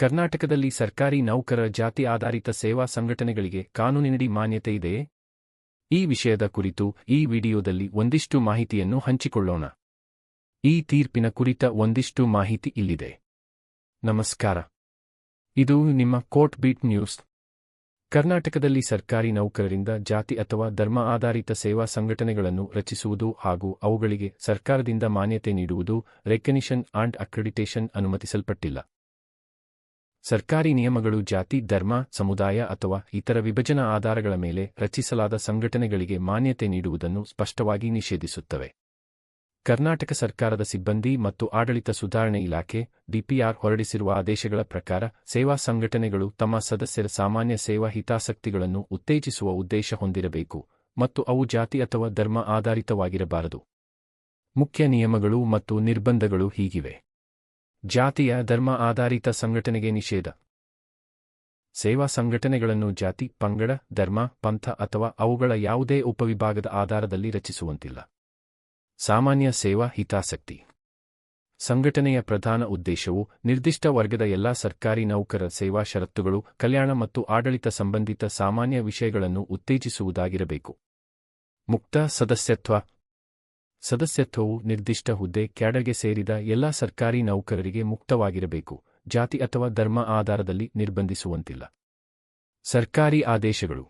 ಕರ್ನಾಟಕದಲ್ಲಿ ಸರ್ಕಾರಿ ನೌಕರರ ಜಾತಿ ಆಧಾರಿತ ಸೇವಾ ಸಂಘಟನೆಗಳಿಗೆ ಕಾನೂನಿನಡಿ ಮಾನ್ಯತೆ ಇದೆಯೇ? ಈ ವಿಷಯದ ಕುರಿತು ಈ ವಿಡಿಯೋದಲ್ಲಿ ಒಂದಿಷ್ಟು ಮಾಹಿತಿಯನ್ನು ಹಂಚಿಕೊಳ್ಳೋಣ. ಈ ತೀರ್ಪಿನ ಕುರಿತ ಒಂದಿಷ್ಟು ಮಾಹಿತಿ ಇಲ್ಲಿದೆ. ನಮಸ್ಕಾರ. ಇದು ನಿಮ್ಮ ಕೋರ್ಟ್ ಬೀಟ್ ನ್ಯೂಸ್. ಕರ್ನಾಟಕದಲ್ಲಿ ಸರ್ಕಾರಿ ನೌಕರರಿಂದ ಜಾತಿ ಅಥವಾ ಧರ್ಮ ಆಧಾರಿತ ಸೇವಾ ಸಂಘಟನೆಗಳನ್ನು ರಚಿಸುವುದು ಹಾಗೂ ಅವುಗಳಿಗೆ ಸರ್ಕಾರದಿಂದ ಮಾನ್ಯತೆ ನೀಡುವುದು ರೆಕಗ್ನಿಷನ್ ಆಂಡ್ ಅಕ್ರೆಡಿಟೇಷನ್ ಅನುಮತಿಸಲ್ಪಟ್ಟಿಲ್ಲ. ಸರ್ಕಾರಿ ನಿಯಮಗಳು ಜಾತಿ, ಧರ್ಮ, ಸಮುದಾಯ ಅಥವಾ ಇತರ ವಿಭಜನಾ ಆಧಾರಗಳ ಮೇಲೆ ರಚಿಸಲಾದ ಸಂಘಟನೆಗಳಿಗೆ ಮಾನ್ಯತೆ ನೀಡುವುದನ್ನು ಸ್ಪಷ್ಟವಾಗಿ ನಿಷೇಧಿಸುತ್ತವೆ. ಕರ್ನಾಟಕ ಸರ್ಕಾರದ ಸಿಬ್ಬಂದಿ ಮತ್ತು ಆಡಳಿತ ಸುಧಾರಣೆ ಇಲಾಖೆ ಡಿಪಿಆರ್ ಹೊರಡಿಸಿರುವ ಆದೇಶಗಳ ಪ್ರಕಾರ ಸೇವಾ ಸಂಘಟನೆಗಳು ತಮ್ಮ ಸದಸ್ಯರ ಸಾಮಾನ್ಯ ಸೇವಾ ಹಿತಾಸಕ್ತಿಗಳನ್ನು ಉತ್ತೇಜಿಸುವ ಉದ್ದೇಶ ಹೊಂದಿರಬೇಕು ಮತ್ತು ಅವು ಜಾತಿ ಅಥವಾ ಧರ್ಮ ಆಧಾರಿತವಾಗಿರಬಾರದು. ಮುಖ್ಯ ನಿಯಮಗಳು ಮತ್ತು ನಿರ್ಬಂಧಗಳು ಹೀಗಿವೆ. ಜಾತಿಯ ಧರ್ಮ ಆಧಾರಿತ ಸಂಘಟನೆಗೆ ನಿಷೇಧ. ಸೇವಾ ಸಂಘಟನೆಗಳನ್ನು ಜಾತಿ, ಪಂಗಡ, ಧರ್ಮ, ಪಂಥ ಅಥವಾ ಅವುಗಳ ಯಾವುದೇ ಉಪವಿಭಾಗದ ಆಧಾರದಲ್ಲಿ ರಚಿಸುವಂತಿಲ್ಲ. ಸಾಮಾನ್ಯ ಸೇವಾ ಹಿತಾಸಕ್ತಿ. ಸಂಘಟನೆಯ ಪ್ರಧಾನ ಉದ್ದೇಶವು ನಿರ್ದಿಷ್ಟ ವರ್ಗದ ಎಲ್ಲಾ ಸರ್ಕಾರಿ ನೌಕರರ ಸೇವಾ ಷರತ್ತುಗಳು, ಕಲ್ಯಾಣ ಮತ್ತು ಆಡಳಿತ ಸಂಬಂಧಿತ ಸಾಮಾನ್ಯ ವಿಷಯಗಳನ್ನು ಉತ್ತೇಜಿಸುವುದಾಗಿರಬೇಕು. ಮುಕ್ತ ಸದಸ್ಯತ್ವ. ಸದಸ್ಯತ್ವವು ನಿರ್ದಿಷ್ಟ ಹುದ್ದೆ, ಕ್ಯಾಡರ್ಗೆ ಸೇರಿದ ಎಲ್ಲಾ ಸರ್ಕಾರಿ ನೌಕರರಿಗೆ ಮುಕ್ತವಾಗಿರಬೇಕು, ಜಾತಿ ಅಥವಾ ಧರ್ಮ ಆಧಾರದಲ್ಲಿ ನಿರ್ಬಂಧಿಸುವಂತಿಲ್ಲ. ಸರ್ಕಾರಿ ಆದೇಶಗಳು.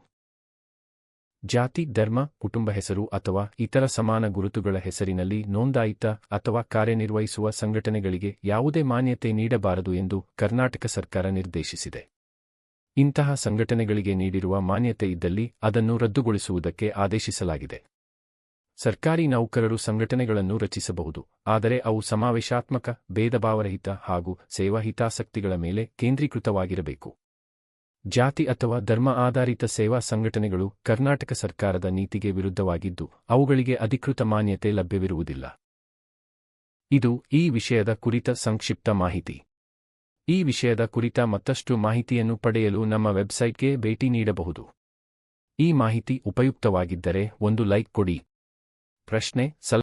ಜಾತಿ, ಧರ್ಮ, ಕುಟುಂಬ ಹೆಸರು ಅಥವಾ ಇತರ ಸಮಾನ ಗುರುತುಗಳ ಹೆಸರಿನಲ್ಲಿ ನೋಂದಾಯಿತ ಅಥವಾ ಕಾರ್ಯನಿರ್ವಹಿಸುವ ಸಂಘಟನೆಗಳಿಗೆ ಯಾವುದೇ ಮಾನ್ಯತೆ ನೀಡಬಾರದು ಎಂದು ಕರ್ನಾಟಕ ಸರ್ಕಾರ ನಿರ್ದೇಶಿಸಿದೆ. ಇಂತಹ ಸಂಘಟನೆಗಳಿಗೆ ನೀಡಿರುವ ಮಾನ್ಯತೆ ಇದ್ದಲ್ಲಿ ಅದನ್ನು ರದ್ದುಗೊಳಿಸುವುದಕ್ಕೆ ಆದೇಶಿಸಲಾಗಿದೆ. ಸರ್ಕಾರಿ ನೌಕರರು ಸಂಘಟನೆಗಳನ್ನು ರಚಿಸಬಹುದು, ಆದರೆ ಅವು ಸಮಾವೇಶಾತ್ಮಕ, ಭೇದಭಾವರಹಿತ ಹಾಗೂ ಸೇವಾ ಹಿತಾಸಕ್ತಿಗಳ ಮೇಲೆ ಕೇಂದ್ರೀಕೃತವಾಗಿರಬೇಕು. ಜಾತಿ ಅಥವಾ ಧರ್ಮ ಆಧಾರಿತ ಸೇವಾ ಸಂಘಟನೆಗಳು ಕರ್ನಾಟಕ ಸರ್ಕಾರದ ನೀತಿಗೆ ವಿರುದ್ಧವಾಗಿದ್ದು ಅವುಗಳಿಗೆ ಅಧಿಕೃತ ಮಾನ್ಯತೆ ಲಭ್ಯವಿರುವುದಿಲ್ಲ. ಇದು ಈ ವಿಷಯದ ಕುರಿತ ಸಂಕ್ಷಿಪ್ತ ಮಾಹಿತಿ. ಈ ವಿಷಯದ ಕುರಿತ ಮತ್ತಷ್ಟು ಮಾಹಿತಿಯನ್ನು ಪಡೆಯಲು ನಮ್ಮ ವೆಬ್ಸೈಟ್ಗೆ ಭೇಟಿ ನೀಡಬಹುದು. ಈ ಮಾಹಿತಿ ಉಪಯುಕ್ತವಾಗಿದ್ದರೆ ಒಂದು ಲೈಕ್ ಕೊಡಿ. ಪ್ರಶ್ನೆ,